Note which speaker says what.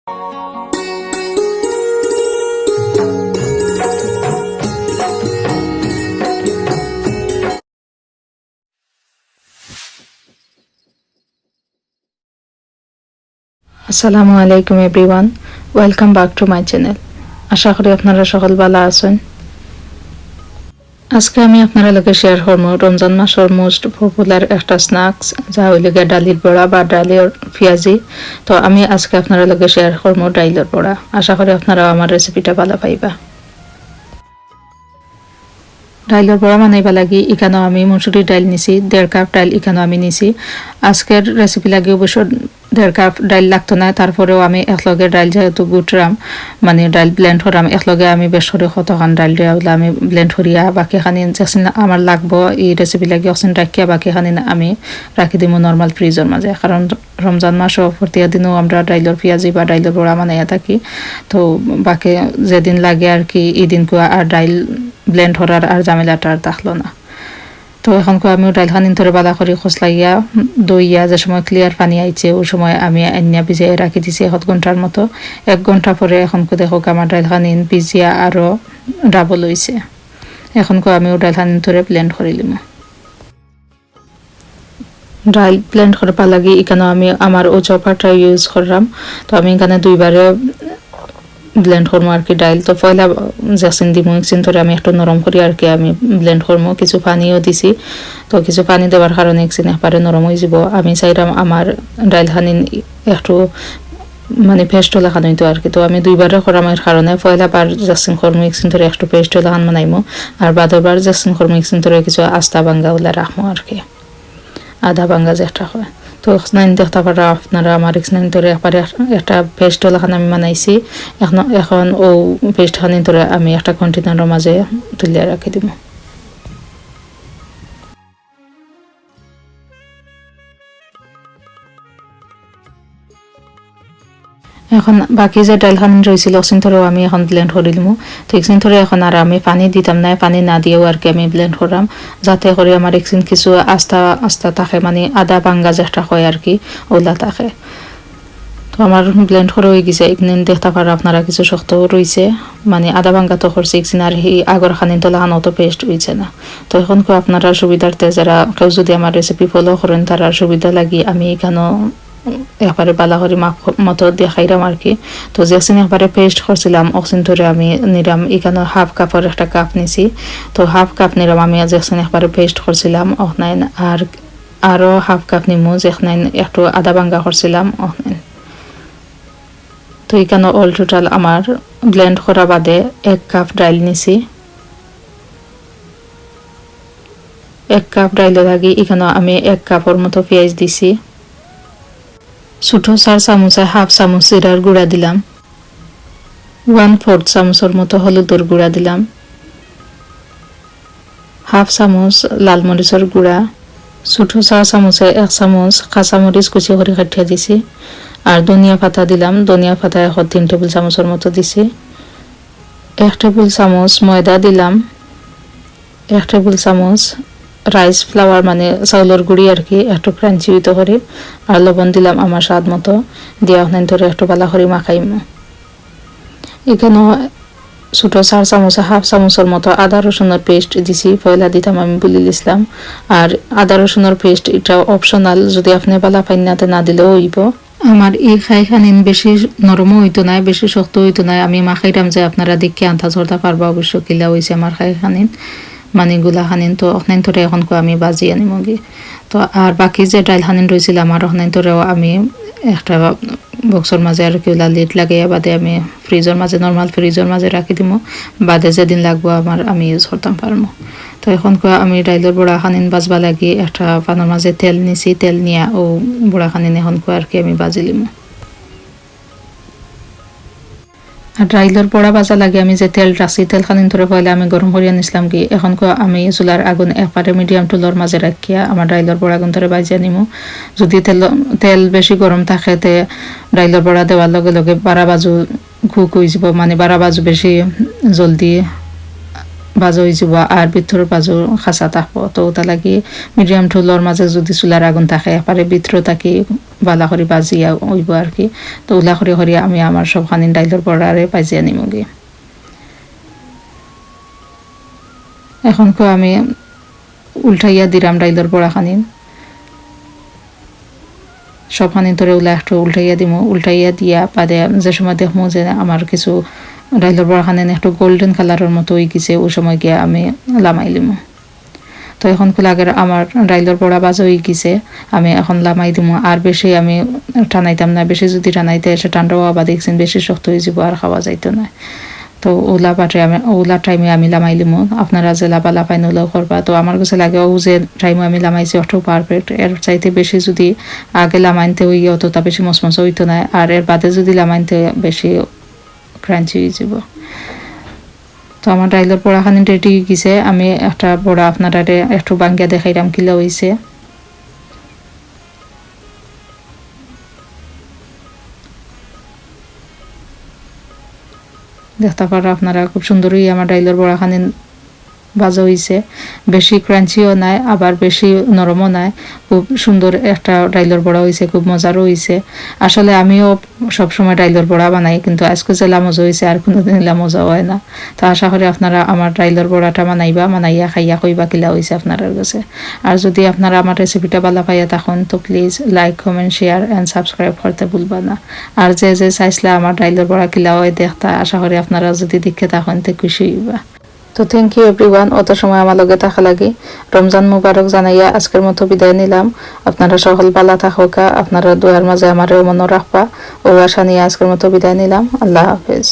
Speaker 1: আসসালামু আলাইকুম everyone, welcome back to my channel. আশা করি আপনারা সকল ভালো আছেন। আজকে আমি আপনারা লগে শেয়ার করবো রমজান মাসের মোস্ট পপুলার একটা স্ন্যাক্স, যা হইল গিয়ে ডালির বড়া বা ডালের পেঁয়াজি। তো আমি আজকে আপনারা লগে শেয়ার করবো ডাইলের বড়া। আশা করি আপনারা আমার রেসিপিটা ভালো পাইবা। ডাইলের বড়া বানাইবা লাগি এখানেও আমি মসুরি ডাইল নিছি, 1.5 কাপ ডাইল এখানেও আমি নিছি। আজকের রেসিপি লাগে অবশ্য 1.5 কাপ ডাইল লাগতো না, তারপরেও আমি একলগে ডাইল যেহেতু গুটরাম, মানে ডাইল ব্লেন্ড করাম একলগে আমি বেশ করে কতখান ডাইল দেওয়া আমি ব্লেন্ড করিয়া বাকি খানি যেখানে আমার লাগবো এই রেসিপি লাগে অসেন রাখিয়া বাকি খানি আমি রাখি দিব নর্মাল ফ্রিজের মাঝে। কারণ রমজান মাসও প্রত্যেক দিনও আমরা ডাইলের পেঁয়াজি বা ডাইলের বড়া বানাইয়া থাকি। তো বাকি যেদিন লাগে আর কি এই দিন আর ডাইল ব্লেন্ড করার আর ঝামেলাটা আর থাকলো না। তো এখন আমি ডাইলখানি ধরে বালা করে খসলাইয়া দইয়া যে সময় ক্লিয়ার পানি আইছে ওই সময় আমি আইনিয়া ভিজিয়ে রাখি দিছি 1 ঘন্টার মতো। 1 ঘন্টা পরে এখন দেখো আমার ডাইলখানি ভিজিয়া আরও ডাবল হয়েছে। এখন আমি ডাইলখানি ধরে ব্লেন্ড করে লিম। ডাইল ব্লেন্ড করবা লাগে এখানে আমি আমার ও চপারটা ইউজ করলাম। তো আমি এখানে 2বারে ব্লেন্ড করবো আর কি ডাইল। তো পয়লা যেসিন দিব একদিন ধরে আমি একটু নরম করি আর কি আমি ব্লেন্ড করবো। কিছু পানিও দিছি, তো কিছু পানি দেওয়ার কারণে একদিন একবারে নরম হয়ে যাব। আমি চাইলাম আমার ডাইল খানি একটু মানে পেস্ট লাগানো হইতো আর কি। তো আমি 2বারে করামের কারণে পয়লা বার যেসিন করবো একদিন ধরে একটু পেস্ট লাগান বানাইমো, আর বাদবার যেসিন করবো একদিন ধরে কিছু আস্তা ভাঙ্গা ওলা রাখবো আর কি, আধা ভাঙ্গা যেটা হয়। তো স্নাইন দেখতে পারা আপনারা আমার স্নাইন ধরে একবারে একটা পেস্ট লাখান আমি বানাইছি। এখন ও পেস্ট খানি ধরে আমি একটা কন্টেনারের মাঝে তুলিয়া রাখি দিব। এখন বাকি যে ডাইলখান রয়েছিল ওখান ধরেও আমি এখন ব্লেন্ড করে দিমু। তো একদিন ধরে এখন আর আমি পানি দিতাম না, পানি না দিয়েও আর কি আমি ব্লেন্ড করাম, যাতে করে আমার একদিন কিছু আস্তা আস্তা থাকে, মানে আদা ভাঙ্গা যেটা হয় আর কি ওলা থাকে। তো আমার ব্লেন্ড করে হয়ে গেছে। একদিন দেখতে পারো আপনারা কিছু শক্তও রয়েছে, মানে আদা ভাঙ্গা তো করছে একদিন, আর এই আগর খানি তো লাগানো তো পেস্ট হয়েছে না। তো এখন আপনারা সুবিধার্থে যারা কেউ যদি আমার রেসিপি ফলো করেন তারা সুবিধা লাগি আমি এখানেও একবারে বালা করে মাপ মতো দেখাইলাম আর কি। তো যেদিন একবারে পেস্ট করছিলাম ওখান ধরে আমি নিলাম এখানে 1/2 কাপের একটা কাপ নিছি। তো 1/2 কাপ নিলাম আমি যেখানে একবারে পেস্ট করছিলাম ওখানে, আর আরও 1/2 কাপ নিমু যেখানে একটু আদা ভাঙ্গা করছিলাম ওখানে। তো এখানে অল টোটাল আমার ব্লেন্ড করা বাদে 1 কাপ ডাইল নিছি। 1 কাপ ডাইলের আগে এখানে আমি 1 কাপের মতো পেঁয়াজ দিছি। ছোট 4 চামচে 1/2 চামচ জিরার গুঁড়া দিলাম। 1/4 চামচের মতো হলুদের গুঁড়া দিলাম। 1/2 চামচ লাল মরিচের গুঁড়া। ছোট 4 চামচে 1 চামচ কাঁচামরিচ কুচি করে কাটিয়ে দিছি। আর ধনিয়া পাতা দিলাম, ধনিয়া পাতা 3 টেবিল চামচের মতো দিছি। 1 টেবিল চামচ ময়দা দিলাম। 1 টেবিল চামচ রাইস ফ্লাওয়ার মানে চাউলের গুঁড়ি আর কি, একটু ক্রাঞ্চি হইতে করে। আর লবণ দিলাম আমার স্বাদ মতো, দিয়ে ওখানে ধরে একটু বালা করে মাখাইম। এখানে ছোট 4 চামচে 1/2 চামচের মতো আদা রসুনের পেস্ট দিছি, পয়লা দিতাম আমি বলে দিছিলাম। আর আদা রসুনের পেস্ট এটা অপশনাল, যদি আপনি বালা পাইনাতে না দিলেও হইব। আমার এই খাইখানি বেশি নরমও হইতো না, বেশি শক্ত হইতো না। আমি মাখাইতাম যে আপনারা দেখে আন্দাজ করতে পারবা অবশ্য কিলা হয়েছে আমার খাইখানি, মানে গুলা খানিন। তো ওখানে ধরে এখন আমি বাজি আনিমগি। তো আর বাকি যে ডাইল খানিন রয়েছিল আমার ওখানে ধরেও আমি একটা বক্সের মাঝে আর কি ওলা লিড লাগাইয়া বাদে আমি ফ্রিজের মাঝে নর্মাল ফ্রিজের মাঝে রাখি দিব, বাদে যেদিন লাগবো আমার আমি ইউজ করতাম পারবো। তো এখন আমি ডাইলের বড়া খানিন বাজবা লাগি একটা পানের মাঝে তেল নিছি, তেল নিয়ে ও বড়া খানিন এখন আর কি আমি বাজি লিমু। আর ডাইলের বড়া বাজা লাগে আমি যে তেল রাখছি তেল খানিন ধরে পয়লা আমি গরম করিয়া নিছিলাম কি। এখন আমি চুলার আগুন একবারে মিডিয়াম টুলোর মাঝে রাখিয়া আমার ডাইলের বড়া আগুন ধরে বাজিয়া নিমু। যদি তেল বেশি গরম থাকে তে ডাইলের বড়া দেওয়ার লগে লগে বারা বাজু কুক হয়ে যাব, মানে বারা বাজু বেশি জলদি বাজো হয়ে যাব আর ভিতরের বাজো খাঁচা থাকবো। তো ওটা লাগি মিডিয়াম ঠোলর মাঝে যদি চুলার আগুন থাকে এপারে ভিতরে থাকি বালা করে বাজিয়া হইব আর কি। তো ওলা করে করে আমি আমার সবখানি ডাইলের বড়ারে বাজিয়া নিমগে। এখন আমি উল্টাইয়া দিলাম ডাইলের বড়াখানি, সবখানি ধরে ওলা একটু উল্টাইয়া দিমু। উল্টাইয়া দিয়া বাদে যে সময় দেখবো যে আমার কিছু ডাইলের বড়াখানি একটু গোল্ডেন কালারের মতো হয়ে গেছে, ওই সময় গিয়ে আমি লামাই লিমু। তো এখন আগের আমার ডাইলের বড়া বাজা হয়ে গেছে, আমি এখন লামাই দিমু। আর বেশি আমি টানাইতাম না, বেশি যদি টানাইতে এসে ঠান্ডাও আবার দেখছেন বেশি শক্ত হয়ে যাব আর খাওয়া যাইতো না। তো ওলা বাটে আমি ওলা টাইমে আমি লামাই লিমু। আপনারা যে লাভা লাফাই নলেও করবা। তো আমার কাছে লাগে ও যে টাইমে আমি লামাইছি অটো পারফেক্ট। এর চাইতে বেশি যদি আগে লামাইনতে হইয়া অতটা বেশি মসমস হইতো না, আর এর বাদে যদি লামাইনতে বেশি ক্রাঞ্চি হয়ে যাব। তো আমার ডাইলের বড়াখানি রেডি হয়ে গেছে। আমি একটা বড়া আপনারা একটু বাঙ্গিয়া দেখাইলাম কিলা হয়েছে। দেখতে পারো আপনারা খুব সুন্দরই আমার ডাইলের বড়াখানি ভাজা হয়েছে। বেশি ক্রাঞ্চিও নাই আবার বেশি নরমও নাই, খুব সুন্দর একটা ডাইলের বড়া হয়েছে, খুব মজারও হয়েছে। আসলে আমিও সবসময় ডাইলের বড়া বানাই, কিন্তু আজকে যে মজা হয়েছে আর কোনোদিন মজা হয় না। তো আশা করি আপনারা আমার ডাইলের বড়াটা বানাইয়া খাইয়া কইবা কিলা হয়েছে আপনার কাছে। আর যদি আপনারা আমার রেসিপিটা ভালো পাইয়া থাকুন তো please like comment share and subscribe করতে ভুলবা না। আর যে যে চাইছিলে আমার ডাইলের বড়া কিলা হয় দেখতা, আশা করি আপনারা যদি দেখে থাকুন তো খুশি হইবা। তো থ্যাংক ইউ এভরিওয়ান, অত সময় আমার লগে থাকা লাগি। রমজান মুবারক জানাইয়া আজকের মতো বিদায় নিলাম। আপনারা সকল ভালো থাকা, আপনারা দোয়ার মাঝে আমার মনে রাখবা ও আশা নিয়ে আজকের মতো বিদায় নিলাম। আল্লাহ হাফেজ।